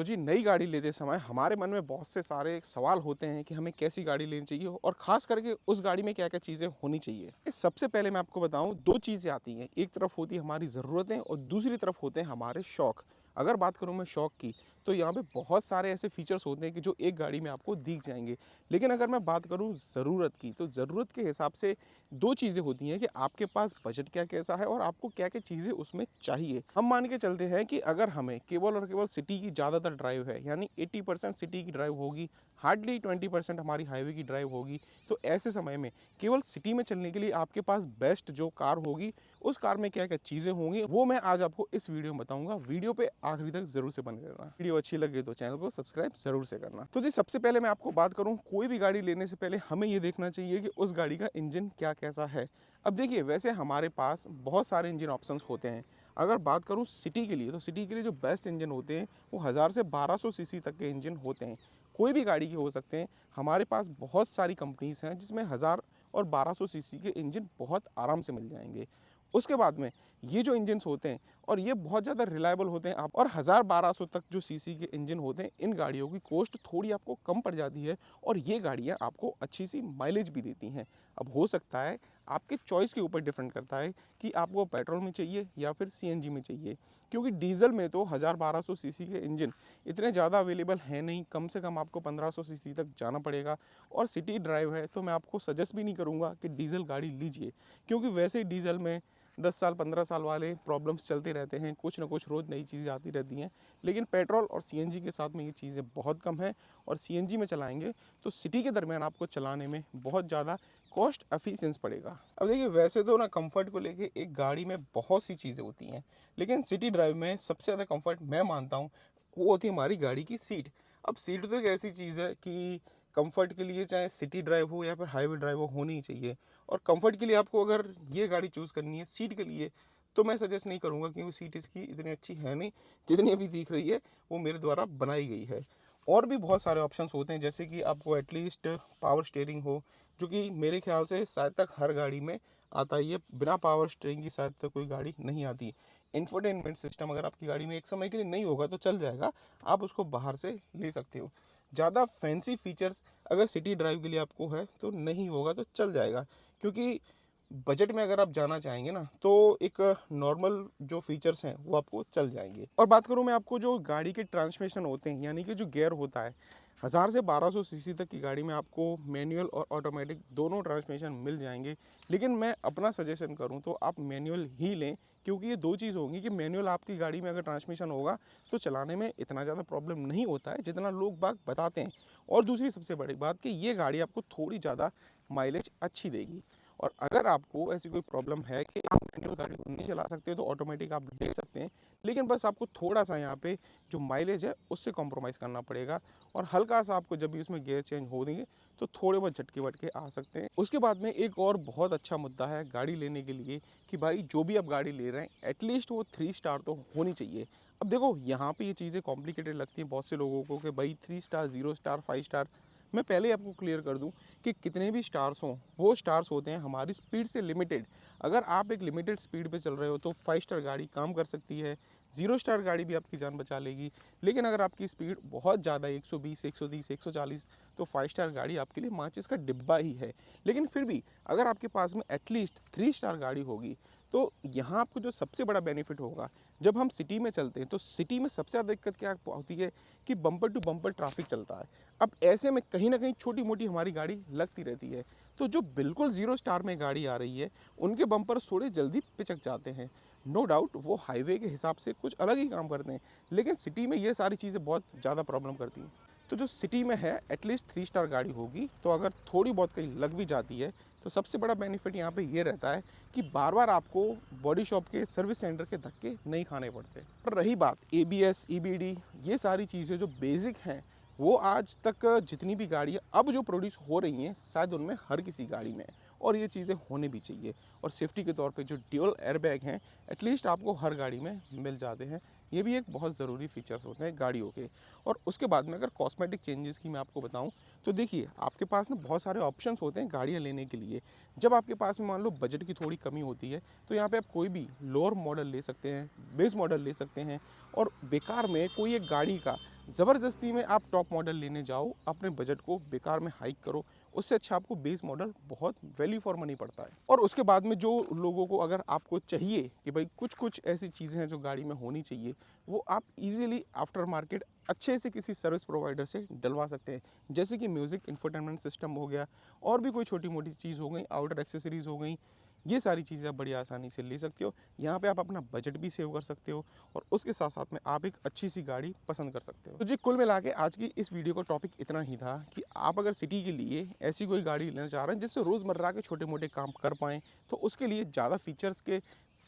तो जी नई गाड़ी लेते समय हमारे मन में बहुत से सारे सवाल होते हैं कि हमें कैसी गाड़ी लेनी चाहिए और ख़ास करके उस गाड़ी में क्या-क्या चीज़ें होनी चाहिए। सबसे पहले मैं आपको बताऊँ 2 चीज़ें आती हैं। एक तरफ होती है हमारी ज़रूरतें और दूसरी तरफ होते हैं हमारे शौक। अगर बात करूँ मैं शौक की तो यहाँ पे बहुत सारे ऐसे फ़ीचर्स होते हैं कि जो एक गाड़ी में आपको दिख जाएँगे। लेकिन अगर मैं बात करूँ ज़रूरत की तो ज़रूरत के हिसाब से 2 चीज़ें होती हैं कि आपके पास बजट क्या कैसा है और आपको क्या-क्या चीज़ें उसमें चाहिए। हम मान के चलते हैं कि अगर हमें केवल और केवल सिटी की ज़्यादातर ड्राइव है यानी 80% सिटी की ड्राइव होगी, हार्डली 20% हमारी हाईवे की ड्राइव होगी। तो ऐसे समय में केवल सिटी में चलने के लिए आपके पास बेस्ट जो कार होगी, उस कार में क्या-क्या चीज़ें होंगी, वो मैं आज आपको इस वीडियो में बताऊँगा। वीडियो पे आखिरी तक ज़रूर से बने रहना। वीडियो अच्छी लगे तो चैनल को सब्सक्राइब ज़रूर से करना। तो जी सबसे पहले मैं आपको बात करूँ, कोई भी गाड़ी लेने से पहले हमें ये देखना चाहिए कि उस गाड़ी का इंजन क्या कैसा है। अब देखिए वैसे हमारे पास बहुत सारे इंजन ऑप्शंस होते हैं। अगर बात करूँ सिटी के लिए तो सिटी के लिए जो बेस्ट इंजन होते हैं वो 1000 से 1200 सीसी तक के इंजन होते हैं। कोई भी गाड़ी के हो सकते हैं। हमारे पास बहुत सारी कंपनीज़ हैं जिसमें 1000 और 1200 सीसी के इंजन बहुत आराम से मिल जाएंगे। उसके बाद में ये जो इंजन्स होते हैं और ये बहुत ज़्यादा रिलायबल होते हैं आप और 1000-1200 तक जो सीसी के इंजन होते हैं, इन गाड़ियों की कॉस्ट थोड़ी आपको कम पड़ जाती है और ये गाड़ियाँ आपको अच्छी सी माइलेज भी देती हैं। अब हो सकता है आपके चॉइस के ऊपर डिपेंड करता है कि आपको पेट्रोल में चाहिए या फिर सीएनजी में चाहिए, क्योंकि डीजल में तो 1000-1200 सीसी के इंजन इतने ज़्यादा अवेलेबल हैं नहीं। कम से कम आपको 1500 सीसी तक जाना पड़ेगा और सिटी ड्राइव है तो मैं आपको सजेस्ट भी नहीं करूँगा कि डीजल गाड़ी लीजिए, क्योंकि वैसे ही डीजल में 10 साल 15 साल वाले प्रॉब्लम्स चलते रहते हैं, कुछ ना कुछ रोज़ नई चीज़ें आती रहती हैं। लेकिन पेट्रोल और सीएनजी के साथ में ये चीज़ें बहुत कम हैं और सीएनजी में चलाएंगे तो सिटी के दरमियान आपको चलाने में बहुत ज़्यादा कॉस्ट एफिशिएंस पड़ेगा। अब देखिए वैसे तो ना कंफर्ट को लेके एक गाड़ी में बहुत सी चीज़ें होती हैं, लेकिन सिटी ड्राइव में सबसे ज़्यादा कंफर्ट मैं मानता हूँ वो होती है हमारी गाड़ी की सीट। अब सीट तो एक ऐसी चीज़ है कि कंफर्ट के लिए चाहे सिटी ड्राइव हो या फिर हाईवे ड्राइव हो, होनी ही चाहिए। और कंफर्ट के लिए आपको अगर ये गाड़ी चूज़ करनी है सीट के लिए, तो मैं सजेस्ट नहीं करूँगा, क्योंकि सीट इसकी इतनी अच्छी है नहीं जितनी अभी दिख रही है, वो मेरे द्वारा बनाई गई है। और भी बहुत सारे ऑप्शंस होते हैं, जैसे कि आपको एटलीस्ट पावर स्टीयरिंग हो, जो कि मेरे ख्याल से शायद तक हर गाड़ी में आता ही है। बिना पावर स्टीयरिंग की शायद तक कोई गाड़ी नहीं आती। इंफोटेनमेंट सिस्टम अगर आपकी गाड़ी में एक समय के लिए नहीं होगा तो चल जाएगा, आप उसको बाहर से ले सकते हो। ज़्यादा फैंसी फीचर्स अगर सिटी ड्राइव के लिए आपको है तो नहीं होगा तो चल जाएगा, क्योंकि बजट में अगर आप जाना चाहेंगे ना तो एक नॉर्मल जो फीचर्स हैं वो आपको चल जाएंगे। और बात करूं मैं आपको जो गाड़ी के ट्रांसमिशन होते हैं यानी कि जो गियर होता है, 1000 से 1200 सीसी तक की गाड़ी में आपको मैनुअल और ऑटोमेटिक दोनों ट्रांसमिशन मिल जाएंगे। लेकिन मैं अपना सजेशन करूं तो आप मैनुअल ही लें, क्योंकि ये दो चीज़ होंगी कि मैनुअल आपकी गाड़ी में अगर ट्रांसमिशन होगा तो चलाने में इतना ज़्यादा प्रॉब्लम नहीं होता है जितना लोग बाग बताते हैं। और दूसरी सबसे बड़ी बात कि ये गाड़ी आपको थोड़ी ज़्यादा माइलेज अच्छी देगी। और अगर आपको ऐसी कोई प्रॉब्लम है कि आप मैनुअल गाड़ी को नहीं चला सकते तो ऑटोमेटिक आप ले सकते हैं, लेकिन बस आपको थोड़ा सा यहाँ पे जो माइलेज है उससे कॉम्प्रोमाइज़ करना पड़ेगा और हल्का सा आपको जब भी उसमें गियर चेंज हो देंगे तो थोड़े बहुत झटके वटके आ सकते हैं। उसके बाद में एक और बहुत अच्छा मुद्दा है गाड़ी लेने के लिए कि भाई जो भी आप गाड़ी ले रहे हैं एटलीस्ट वो 3 स्टार तो होनी चाहिए। अब देखो यहाँ पे ये चीज़ें कॉम्प्लिकेटेड लगती हैं बहुत से लोगों को कि भाई 3 स्टार, 0 स्टार, 5 स्टार। मैं पहले ही आपको क्लियर कर दूं कि कितने भी स्टार्स हों वो स्टार्स होते हैं हमारी स्पीड से लिमिटेड। अगर आप एक लिमिटेड स्पीड पे चल रहे हो तो 5 स्टार गाड़ी काम कर सकती है, 0 स्टार गाड़ी भी आपकी जान बचा लेगी। लेकिन अगर आपकी स्पीड बहुत ज़्यादा 120, 130, 140, तो 5 स्टार गाड़ी आपके लिए माचिस का डिब्बा ही है। लेकिन फिर भी अगर आपके पास में एटलीस्ट 3 स्टार गाड़ी होगी तो यहाँ आपको जो सबसे बड़ा बेनिफिट होगा, जब हम सिटी में चलते हैं तो सिटी में सबसे ज़्यादा दिक्कत क्या होती है कि बम्पर टू बम्पर ट्रैफिक चलता है। अब ऐसे में कहीं ना कहीं छोटी मोटी हमारी गाड़ी लगती रहती है, तो जो बिल्कुल 0 स्टार में गाड़ी आ रही है उनके बम्पर थोड़े जल्दी पिचक जाते हैं। नो डाउट वो हाईवे के हिसाब से कुछ अलग ही काम करते हैं, लेकिन सिटी में ये सारी चीज़ें बहुत ज़्यादा प्रॉब्लम करती हैं। तो जो सिटी में है एटलीस्ट 3 स्टार गाड़ी होगी, तो अगर थोड़ी बहुत कहीं लग भी जाती है तो सबसे बड़ा बेनिफिट यहाँ पे ये रहता है कि बार बार आपको बॉडी शॉप के सर्विस सेंटर के धक्के नहीं खाने पड़ते। और रही बात एबीएस, ईबीडी, ये सारी चीज़ें जो बेसिक हैं वो आज तक जितनी भी गाड़ियाँ अब जो प्रोड्यूस हो रही हैं शायद उनमें हर किसी गाड़ी में है, और ये चीज़ें होने भी चाहिए। और सेफ्टी के तौर पे जो ड्यूल एयरबैग हैं एटलीस्ट आपको हर गाड़ी में मिल जाते हैं। ये भी एक बहुत ज़रूरी फीचर्स होते हैं गाड़ियों के। और उसके बाद में अगर कॉस्मेटिक चेंजेस की मैं आपको बताऊं तो देखिए आपके पास ना बहुत सारे ऑप्शंस होते हैं गाड़ियां लेने के लिए। जब आपके पास में मान लो बजट की थोड़ी कमी होती है तो यहाँ पे आप कोई भी लोअर मॉडल ले सकते हैं, बेस मॉडल ले सकते हैं, और बेकार में कोई एक गाड़ी का ज़बरदस्ती में आप टॉप मॉडल लेने जाओ, अपने बजट को बेकार में हाइक करो, उससे अच्छा आपको बेस मॉडल बहुत वैल्यू फॉर मनी पड़ता है। और उसके बाद में जो लोगों को अगर आपको चाहिए कि भाई कुछ कुछ ऐसी चीज़ें हैं जो गाड़ी में होनी चाहिए, वो आप इजीली आफ्टर मार्केट अच्छे से किसी सर्विस प्रोवाइडर से डलवा सकते हैं। जैसे कि म्यूज़िक इंफोटेनमेंट सिस्टम हो गया, और भी कोई छोटी मोटी चीज़ हो गई, आउटर एक्सेसरीज़ हो गई, ये सारी चीज़ें आप बड़ी आसानी से ले सकते हो। यहाँ पे आप अपना बजट भी सेव कर सकते हो और उसके साथ साथ में आप एक अच्छी सी गाड़ी पसंद कर सकते हो। तो जी कुल मिला के आज की इस वीडियो का टॉपिक इतना ही था कि आप अगर सिटी के लिए ऐसी कोई गाड़ी लेना चाह रहे हैं जिससे रोज़मर्रा के छोटे मोटे काम कर पाएँ, तो उसके लिए ज़्यादा फीचर्स के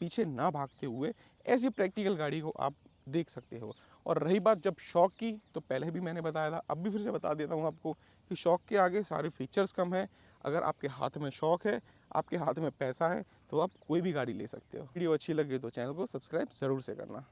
पीछे ना भागते हुए ऐसी प्रैक्टिकल गाड़ी को आप देख सकते हो। और रही बात जब शौक की, तो पहले भी मैंने बताया था, अब भी फिर से बता देता हूँ आपको कि शौक के आगे सारे फीचर्स कम है। अगर आपके हाथ में शौक है, आपके हाथ में पैसा है, तो आप कोई भी गाड़ी ले सकते हो। वीडियो अच्छी लगे तो चैनल को सब्सक्राइब ज़रूर से करना।